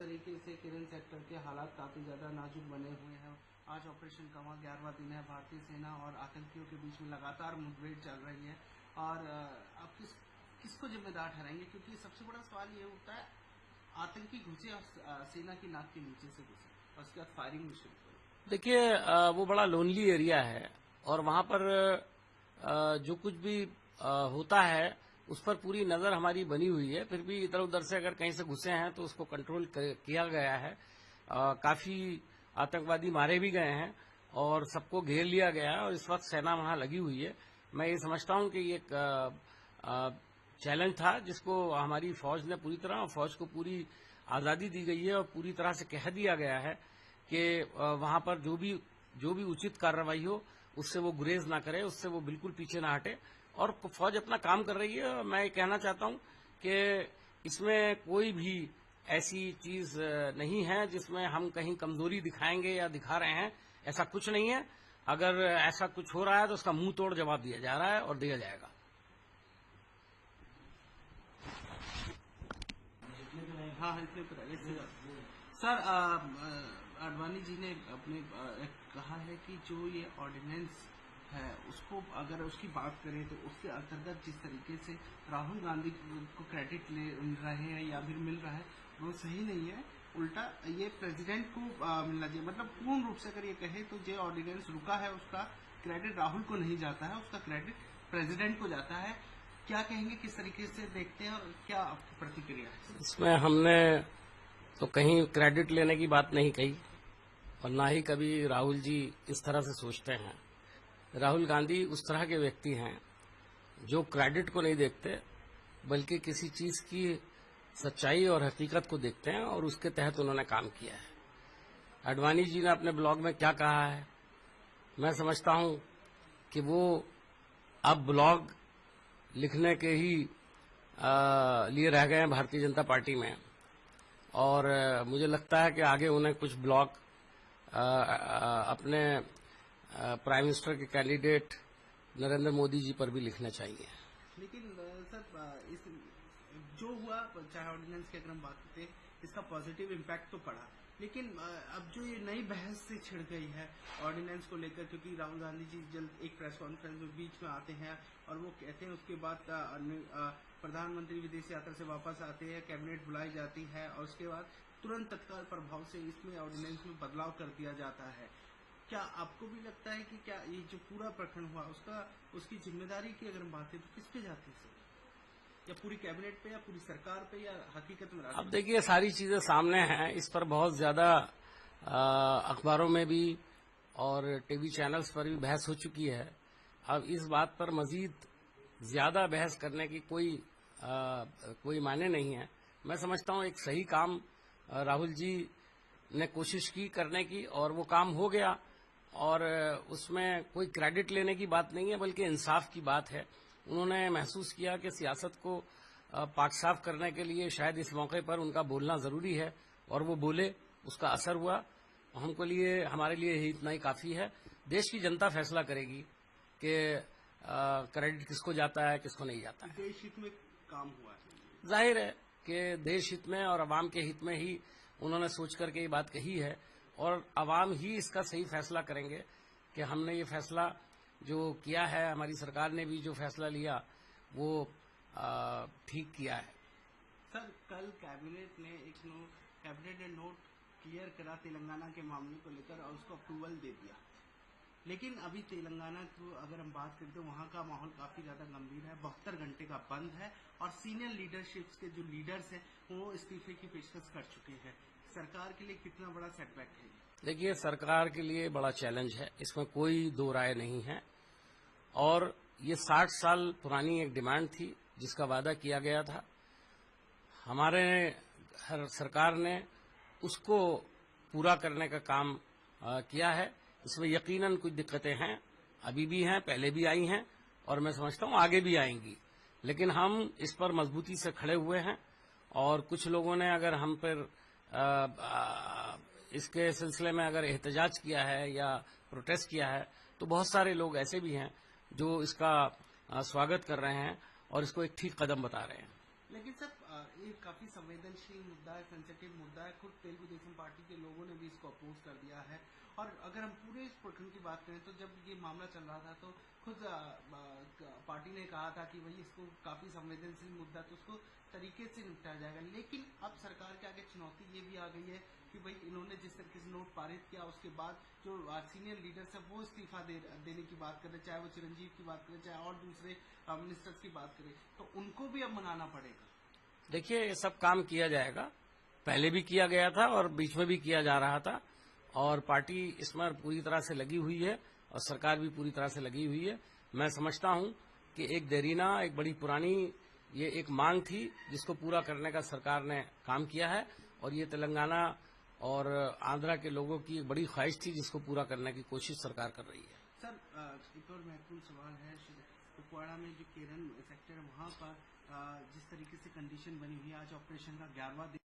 तरीके से केरल सेक्टर के हालात काफी ज्यादा नाजुक बने हुए हैं। आज ऑपरेशन कमल 11वां दिन है। भारतीय सेना और आतंकियों के बीच में लगातार मुठभेड़ चल रही है और आप किसको जिम्मेदार ठहराएंगे, क्योंकि सबसे बड़ा सवाल ये उठता है आतंकी घुसे और सेना की नाक के नीचे से घुसे और उसके बाद फायरिंग भी शुरू करी। देखिए वो बड़ा लोनली एरिया है और वहां पर जो कुछ भी होता है उस पर पूरी नजर हमारी बनी हुई है। फिर भी इधर उधर से अगर कहीं से घुसे हैं तो उसको कंट्रोल किया गया है। काफी आतंकवादी मारे भी गए हैं और सबको घेर लिया गया है और इस वक्त सेना वहां लगी हुई है। मैं ये समझता हूं कि ये एक चैलेंज था जिसको हमारी फौज ने पूरी तरह, फौज को पूरी आजादी दी गई है और पूरी तरह से कह दिया गया है कि वहां पर जो भी उचित कार्रवाई हो उससे वो गुरेज ना करे, उससे वो बिल्कुल पीछे ना हटे और फौज अपना काम कर रही है। मैं ये कहना चाहता हूं कि इसमें कोई भी ऐसी चीज नहीं है जिसमें हम कहीं कमजोरी दिखाएंगे या दिखा रहे हैं, ऐसा कुछ नहीं है। अगर ऐसा कुछ हो रहा है तो उसका मुंह तोड़ जवाब दिया जा रहा है और दिया जाएगा। हाँ, सर आडवाणी जी ने अपने कहा है कि जो ये ऑर्डिनेंस है उसको अगर उसकी बात करें तो उसके अंतर्गत जिस तरीके से राहुल गांधी को क्रेडिट मिल रहे हैं या फिर मिल रहा है वो सही नहीं है। उल्टा ये प्रेसिडेंट को मिलना चाहिए। मतलब पूर्ण रूप से अगर ये कहे तो जो ऑर्डिनेंस रुका है उसका क्रेडिट राहुल को नहीं जाता है, उसका क्रेडिट प्रेसिडेंट को जाता है। क्या कहेंगे, किस तरीके से देखते हैं और क्या आपकी प्रतिक्रिया है? इसमें हमने तो कहीं क्रेडिट लेने की बात नहीं कही और ना ही कभी राहुल जी इस तरह से सोचते हैं। राहुल गांधी उस तरह के व्यक्ति हैं जो क्रेडिट को नहीं देखते बल्कि किसी चीज की सच्चाई और हकीकत को देखते हैं और उसके तहत उन्होंने काम किया है। आडवाणी जी ने अपने ब्लॉग में क्या कहा है, मैं समझता हूं कि वो अब ब्लॉग लिखने के ही लिए रह गए हैं भारतीय जनता पार्टी में और मुझे लगता है कि आगे उन्हें कुछ ब्लॉग अपने प्राइम मिनिस्टर के कैंडिडेट नरेंद्र मोदी जी पर भी लिखना चाहिए। लेकिन सर इस जो हुआ, चाहे ऑर्डिनेंस की अगर हम बात करते हैं, इसका पॉजिटिव इम्पैक्ट तो पड़ा, लेकिन अब जो ये नई बहस से छिड़ गई है ऑर्डिनेंस को लेकर, क्योंकि राहुल गांधी जी जल्द एक प्रेस कॉन्फ्रेंस में बीच में आते हैं और वो कहते हैं उसके बाद प्रधानमंत्री विदेश यात्रा से वापस आते हैं, कैबिनेट बुलाई जाती है और उसके बाद तुरंत तत्काल प्रभाव से इसमें ऑर्डिनेंस में बदलाव कर दिया जाता है। क्या आपको भी लगता है कि क्या ये जो पूरा प्रकरण हुआ उसकी जिम्मेदारी की अगर हम बात करें तो किस पे जाती है, या पूरी कैबिनेट पे या पूरी सरकार पे या हकीकत में? अब देखिए सारी चीजें सामने हैं, इस पर बहुत ज्यादा अखबारों में भी और टीवी चैनल्स पर भी बहस हो चुकी है। अब इस बात पर मजीद ज्यादा बहस करने की कोई मायने नहीं है। मैं समझता हूं एक सही काम राहुल जी ने कोशिश की करने की और वो काम हो गया और उसमें कोई क्रेडिट लेने की बात नहीं है बल्कि इंसाफ की बात है। उन्होंने महसूस किया कि सियासत को पाक साफ करने के लिए शायद इस मौके पर उनका बोलना जरूरी है और वो बोले, उसका असर हुआ। हमारे लिए ही इतना ही काफी है। देश की जनता फैसला करेगी कि क्रेडिट किसको जाता है किसको नहीं जाता है। देश हित में काम हुआ है, जाहिर है कि देश हित में और अवाम के हित में ही उन्होंने सोच करके ये बात कही है और अवाम ही इसका सही फैसला करेंगे कि हमने ये फैसला जो किया है, हमारी सरकार ने भी जो फैसला लिया वो ठीक किया है। सर कल कैबिनेट ने नोट क्लियर करा तेलंगाना के मामले को लेकर और उसको अप्रूवल दे दिया, लेकिन अभी तेलंगाना को अगर हम बात करते हैं वहां का माहौल काफी ज्यादा गंभीर है। 72 घंटे का बंद है और सीनियर लीडरशिप के जो लीडर्स हैं वो इस्तीफे की पेशकश कर चुके हैं। सरकार के लिए कितना बड़ा सेटबैक है? देखिए सरकार के लिए बड़ा चैलेंज है, इसमें कोई दो राय नहीं है और ये 60 साल पुरानी एक डिमांड थी जिसका वादा किया गया था। हमारे सरकार ने उसको पूरा करने का काम किया है। इसमें यकीनन कुछ दिक्कतें हैं, अभी भी हैं, पहले भी आई हैं और मैं समझता हूं आगे भी आएंगी, लेकिन हम इस पर मजबूती से खड़े हुए हैं और कुछ लोगों ने अगर हम पर इसके सिलसिले में अगर एहतजाज किया है या प्रोटेस्ट किया है तो बहुत सारे लोग ऐसे भी हैं जो इसका स्वागत कर रहे हैं और इसको एक ठीक कदम बता रहे हैं। लेकिन सर ये काफी संवेदनशील मुद्दा है, सेंसिटिव मुद्दा है। खुद तेलुगु देशम पार्टी के लोगों ने भी इसको अपोज कर दिया है। और अगर हम पूरे इस प्रकरण की बात करें तो जब ये मामला चल रहा था तो खुद पार्टी ने कहा था कि भाई इसको काफी संवेदनशील मुद्दा, तो उसको तरीके से निपटाया जाएगा। लेकिन अब सरकार के आगे चुनौती ये भी आ गई है कि भाई इन्होंने जिस तरीके से नोट पारित किया, उसके बाद जो सीनियर लीडर्स है वो इस्तीफा देने की बात करें, चाहे वो चिरंजीव की बात करें, चाहे और दूसरे मिनिस्टर्स की बात करें, तो उनको भी अब मनाना पड़ेगा। देखिए, ये सब काम किया जाएगा, पहले भी किया गया था और बीच में भी किया जा रहा था, और पार्टी इसमें पूरी तरह से लगी हुई है और सरकार भी पूरी तरह से लगी हुई है। मैं समझता हूं कि एक देरीना, एक बड़ी पुरानी ये एक मांग थी जिसको पूरा करने का सरकार ने काम किया है, और ये तेलंगाना और आंध्रा के लोगों की एक बड़ी ख्वाहिश थी जिसको पूरा करने की कोशिश सरकार कर रही है। सर, एक और महत्वपूर्ण सवाल है, कुपवाड़ा में जो केरन सेक्टर है वहाँ पर जिस तरीके से कंडीशन बनी हुई है, आज ऑपरेशन का 11वां दिन